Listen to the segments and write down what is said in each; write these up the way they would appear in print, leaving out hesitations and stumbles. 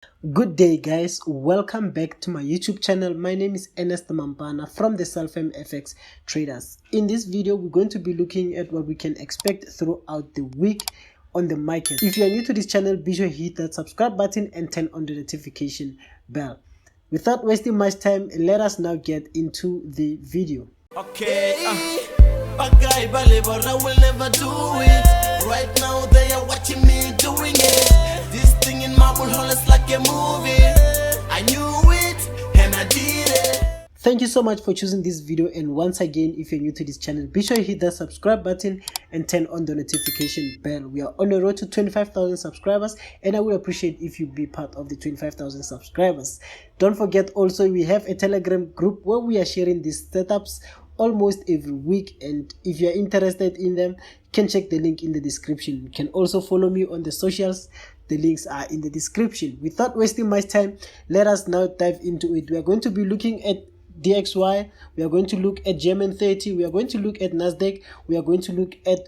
Good day guys, welcome back to my YouTube channel. My name is Ernest Mampana from the Self-Made FX Traders. In this video, we're going to be looking at what we can expect throughout the week on the market. If you are new to this channel, be sure to hit that subscribe button and turn on the notification bell. Without wasting much time, let us now get into the video. Okay, I will never do it. Right now they are watching me doing it. This thing in my hole is like a movie. I knew it and I did it. Thank you so much for choosing this video, and once again, if you're new to this channel, be sure to hit that subscribe button and turn on the notification bell. We are on the road to 25,000 subscribers, and I would appreciate if you be part of the 25,000 subscribers. Don't forget also, we have a Telegram group where we are sharing these setups almost every week, and if you're interested in them, you can check the link in the description. You can also follow me on the socials. The links are in the description. Without wasting much time, let us now dive into it. We are going to be looking at DXY, we are going to look at GER30, we are going to look at Nasdaq, we are going to look at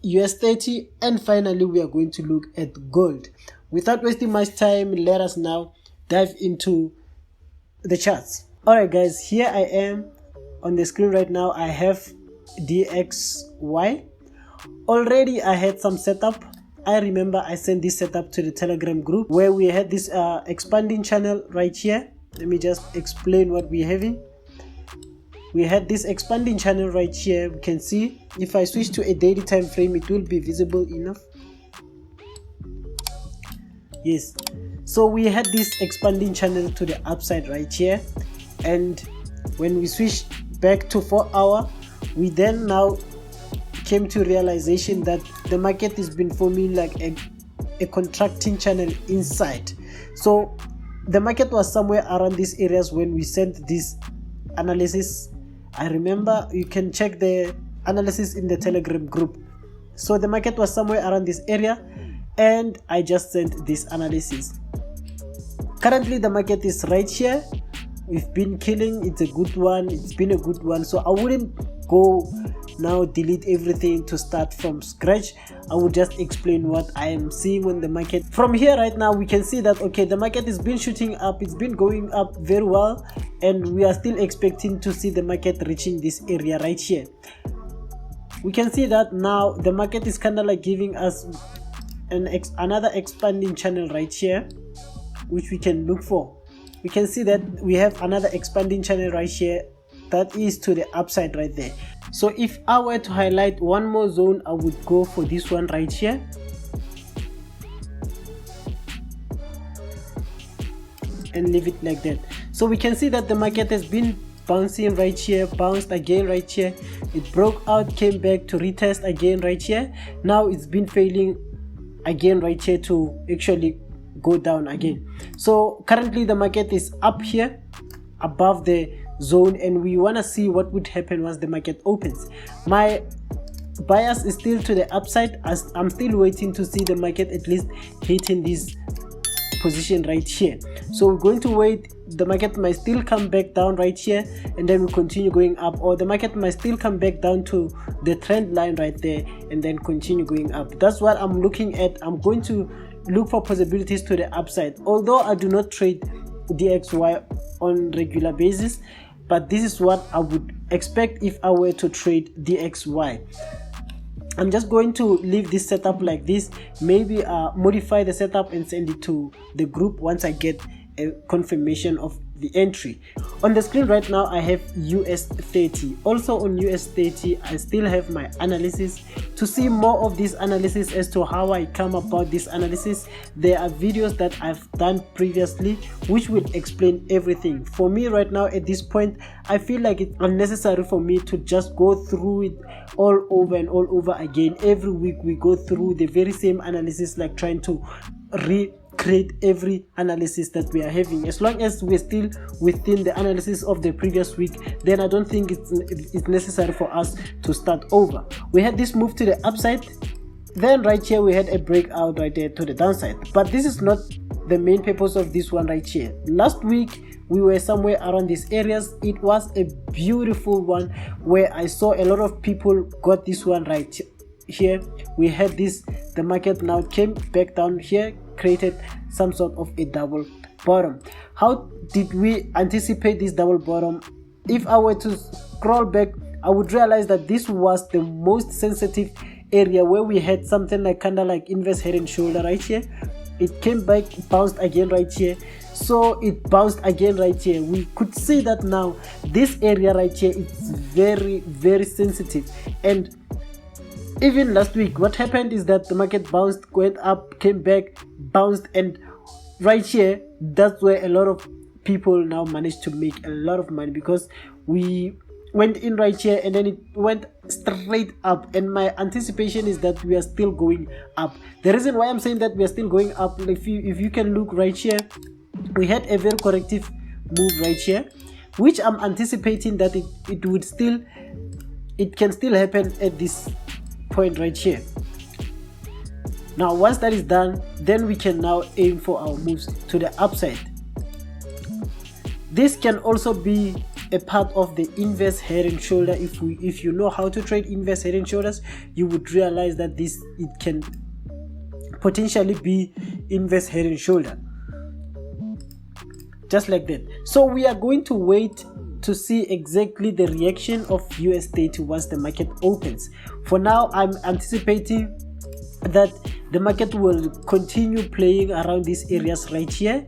US30, and finally we are going to look at gold. Without wasting much time, let us now dive into the charts. Alright guys, here I am on the screen right now. I have DXY. Already I had some setup. I remember I sent this setup to the Telegram group where we had this expanding channel right here. Let me just explain what we're having. We had this expanding channel right here. We can see if I switch to a daily time frame, it will be visible enough. Yes, so we had this expanding channel to the upside right here, and when we switch back to 4 hour, we then now came to realization that the market has been forming like a contracting channel inside. So the market was somewhere around these areas when we sent this analysis. I remember, you can check the analysis in the Telegram group. So the market was somewhere around this area, and I just sent this analysis. Currently the market is right here. We've been killing. It's a good one. It's been a good one. So I wouldn't go now delete everything to start from scratch. I will just explain what I am seeing on the market. From here right now, we can see that okay, the market has been shooting up, it's been going up very well, and we are still expecting to see the market reaching this area right here. We can see that now the market is kind of like giving us another expanding channel right here, which we can look for. We can see that we have another expanding channel right here that is to the upside right there. So if I were to highlight one more zone, I would go for this one right here. And leave it like that. So we can see that the market has been bouncing right here, bounced again right here. It broke out, came back to retest again right here. Now it's been failing again right here to actually go down again. So currently the market is up here above the zone, and we want to see what would happen once the market opens. My bias is still to the upside, as I'm still waiting to see the market at least hitting this position right here. So we're going to wait. The market might still come back down right here, and then we continue going up, or the market might still come back down to the trend line right there and then continue going up. That's what I'm looking at. I'm going to look for possibilities to the upside, although I do not trade DXY on regular basis, but this is what I would expect if I were to trade DXY. I'm just going to leave this setup like this, maybe modify the setup and send it to the group once I get a confirmation of the entry. On the screen right now I have US30. Also on US30 I still have my analysis. To see more of this analysis as to how I come about this analysis, there are videos that I've done previously which will explain everything. For me right now at this point, I feel like it's unnecessary for me to just go through it all over and all over again. Every week we go through the very same analysis, like trying to recreate every analysis that we are having. As long as we're still within the analysis of the previous week, then I don't think it's necessary for us to start over. We had this move to the upside, then right here we had a breakout right there to the downside, but this is not the main purpose of this one right here. Last week we were somewhere around these areas. It was a beautiful one where I saw a lot of people got this one right here. We had this, the market now came back down here, created some sort of a double bottom. How did we anticipate this double bottom? If I were to scroll back, I would realize that this was the most sensitive area where we had something like kind of like inverse head and shoulder right here. It came back, bounced again right here, so it bounced again right here. We could see that now this area right here is very sensitive. And even last week, what happened is that the market bounced, went up, came back, bounced, and right here, that's where a lot of people now managed to make a lot of money, because we went in right here and then it went straight up, and my anticipation is that we are still going up. The reason why I'm saying that we are still going up, if you can look right here, we had a very corrective move right here, which I'm anticipating that it can still happen at this point right here. Now once that is done, then we can now aim for our moves to the upside. This can also be a part of the inverse head and shoulder. If you know how to trade inverse head and shoulders, you would realize that it can potentially be inverse head and shoulder, just like that. So we are going to wait to see exactly the reaction of US30 once the market opens. For now, I'm anticipating that the market will continue playing around these areas right here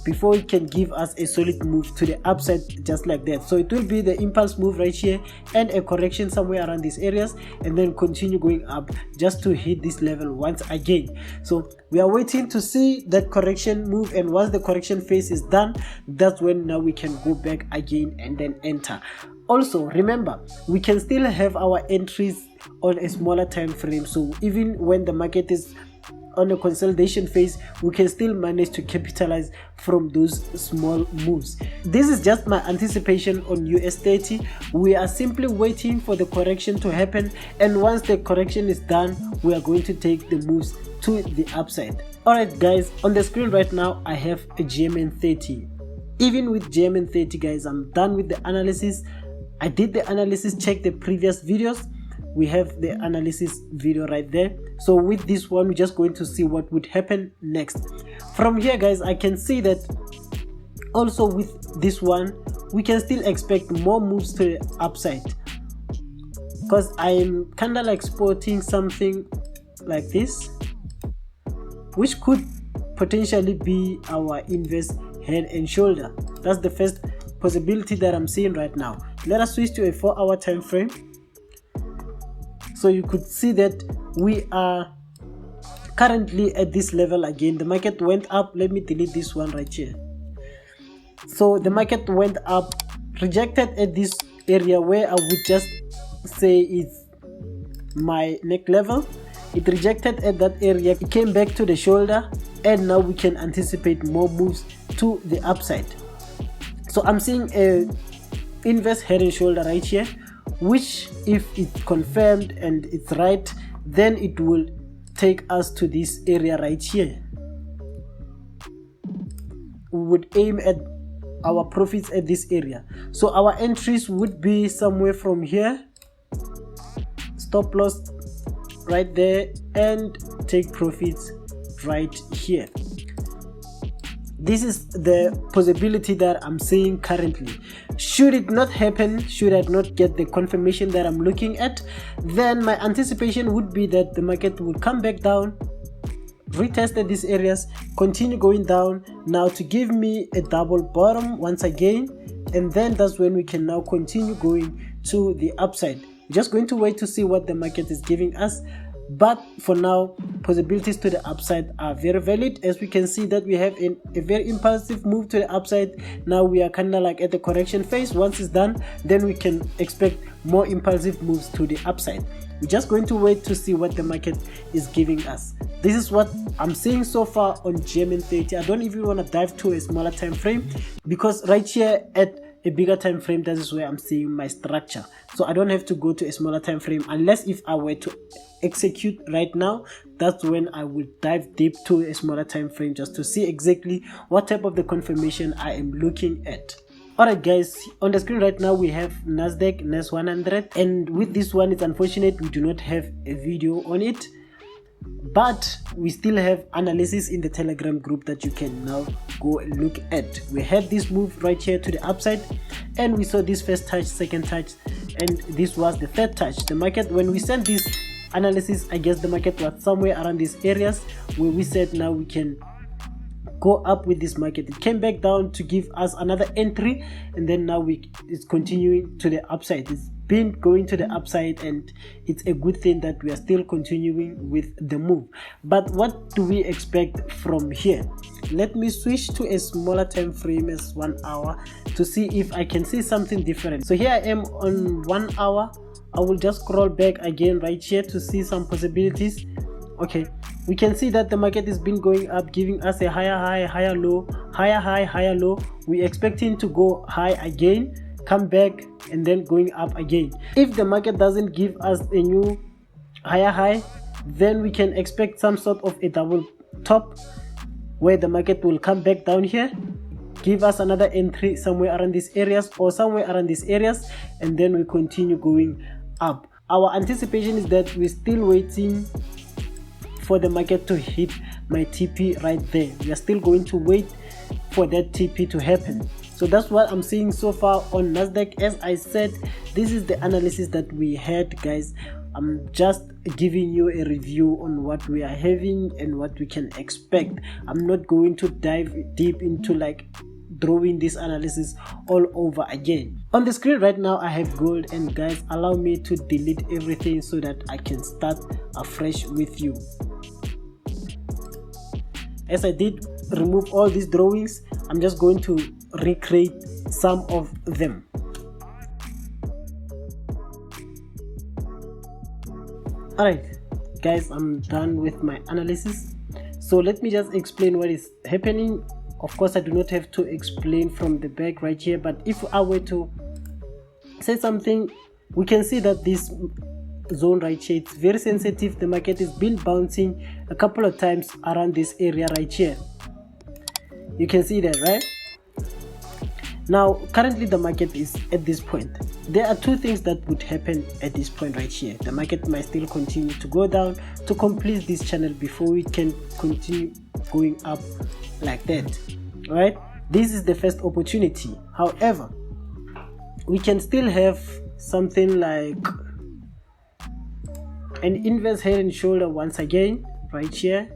before it can give us a solid move to the upside, just like that. So it will be the impulse move right here and a correction somewhere around these areas, and then continue going up just to hit this level once again. So we are waiting to see that correction move, and once the correction phase is done, that's when now we can go back again and then enter. Also remember, we can still have our entries on a smaller time frame, so even when the market is on a consolidation phase, we can still manage to capitalize from those small moves. This is just my anticipation on US30. We are simply waiting for the correction to happen, and once the correction is done, we are going to take the moves to the upside. Alright guys, on the screen right now I have a GER30. Even with GER30 guys, I'm done with the analysis. I did the analysis, check the previous videos. We have the analysis video right there. So with this one, we're just going to see what would happen next. From here guys, I can see that also with this one, we can still expect more moves to the upside, because I'm kind of like spotting something like this, which could potentially be our inverse head and shoulder. That's the first possibility that I'm seeing right now. Let us switch to a 4-hour time frame. So you could see that we are currently at this level again. The market went up. Let me delete this one right here. So the market went up, rejected at this area where I would just say is my neck level. It rejected at that area, it came back to the shoulder, and now we can anticipate more moves to the upside. So I'm seeing a inverse head and shoulder right here, which if it's confirmed and it's right, then it will take us to this area right here. We would aim at our profits at this area. So our entries would be somewhere from here, stop loss right there, and take profits right here. This is the possibility that I'm seeing currently. Should it not happen, should I not get the confirmation that I'm looking at, then my anticipation would be that the market would come back down, retest at these areas, continue going down now to give me a double bottom once again, and then that's when we can now continue going to the upside. Just going to wait to see what the market is giving us. But for now, possibilities to the upside are very valid. As we can see that we have a very impulsive move to the upside. Now we are kind of like at the correction phase. Once it's done, then we can expect more impulsive moves to the upside. We're just going to wait to see what the market is giving us. This is what I'm seeing so far on GER30. I don't even want to dive to a smaller time frame, because right here at a bigger time frame, that is where I'm seeing my structure. So I don't have to go to a smaller time frame, unless if I were to execute right now, that's when I will dive deep to a smaller time frame just to see exactly what type of the confirmation I am looking at. Alright guys, on the screen right now we have Nasdaq NAS100, and with this one it's unfortunate we do not have a video on it. but we still have analysis in the Telegram group that you can now go and look at. We had this move right here to the upside, and we saw this first touch, second touch, and this was the third touch. The market, when we sent this analysis, I guess the market was somewhere around these areas where we said now we can go up with this market. It came back down to give us another entry, and then now it's continuing to the upside. It's been going to the upside, and it's a good thing that we are still continuing with the move. But what do we expect from here? Let me switch to a smaller time frame as 1 hour to see if I can see something different. So here I am on 1 hour. I will just scroll back again right here to see some possibilities. Okay, we can see that the market has been going up, giving us a higher high, higher low, higher high, higher low. We're expecting to go high again, come back, and then going up again. If the market doesn't give us a new higher high, then we can expect some sort of a double top where the market will come back down here, give us another entry somewhere around these areas or somewhere around these areas, and then we continue going up. Our anticipation is that we're still waiting for the market to hit my TP right there. We are still going to wait for that TP to happen. So that's what I'm seeing so far on Nasdaq. As I said, this is the analysis that we had, guys. I'm just giving you a review on what we are having and what we can expect. I'm not going to dive deep into like drawing this analysis all over again. On the screen right now I have gold, and guys, allow me to delete everything so that I can start afresh with you. As I did remove all these drawings, I'm just going to recreate some of them. Alright guys, I'm done with my analysis. So let me just explain what is happening. Of course, I do not have to explain from the back right here, but if I were to say something, we can see that this zone right here, it's very sensitive. The market has been bouncing a couple of times around this area right here. You can see that, right? Now currently the market is at this point. There are two things that would happen at this point right here. The market might still continue to go down to complete this channel before we can continue going up like that. Right, this is the first opportunity. However, we can still have something like an inverse head and shoulder once again right here.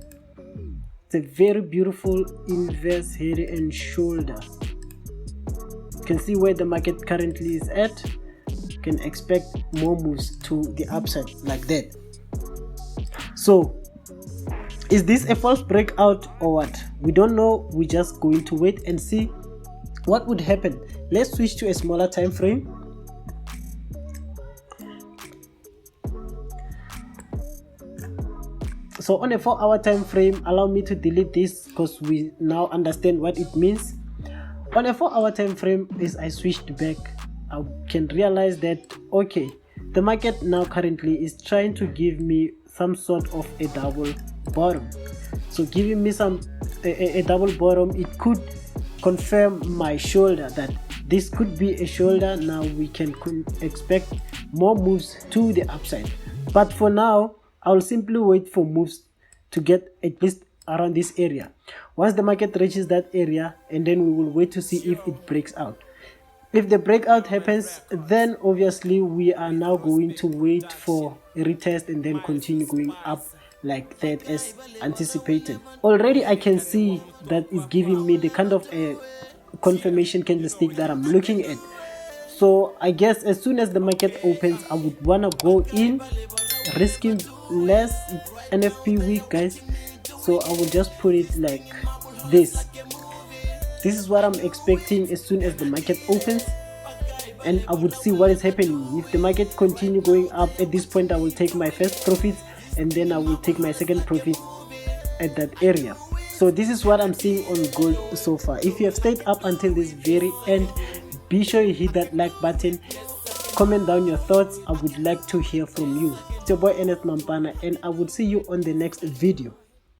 It's a very beautiful inverse head and shoulder. You can see where the market currently is at. You can expect more moves to the upside like that. So is this a false breakout or what? We don't know. We're just going to wait and see what would happen. Let's switch to a smaller time frame. So on a 4-hour time frame, allow me to delete this because we now understand what it means. On a 4-hour time frame, as I switched back, I can realize that okay, the market now currently is trying to give me some sort of a double bottom. So giving me a double bottom, it could confirm my shoulder that this could be a shoulder. Now we can expect more moves to the upside, but for now I'll simply wait for moves to get at least around this area. Once the market reaches that area, and then we will wait to see if it breaks out. If the breakout happens, then obviously we are now going to wait for a retest and then continue going up like that as anticipated. Already I can see that is giving me the kind of a confirmation candlestick that I'm looking at. So I guess as soon as the market opens, I would want to go in, risking less. It's NFP week, guys, so I will just put it like this. This is what I'm expecting as soon as the market opens, and I would see what is happening. If the market continue going up at this point, I will take my first profits, and then I will take my second profit at that area. So this is what I'm seeing on gold so far. If you have stayed up until this very end, be sure you hit that like button, comment down your thoughts. I would like to hear from you. It's your boy Ernest Mampana, and I will see you on the next video.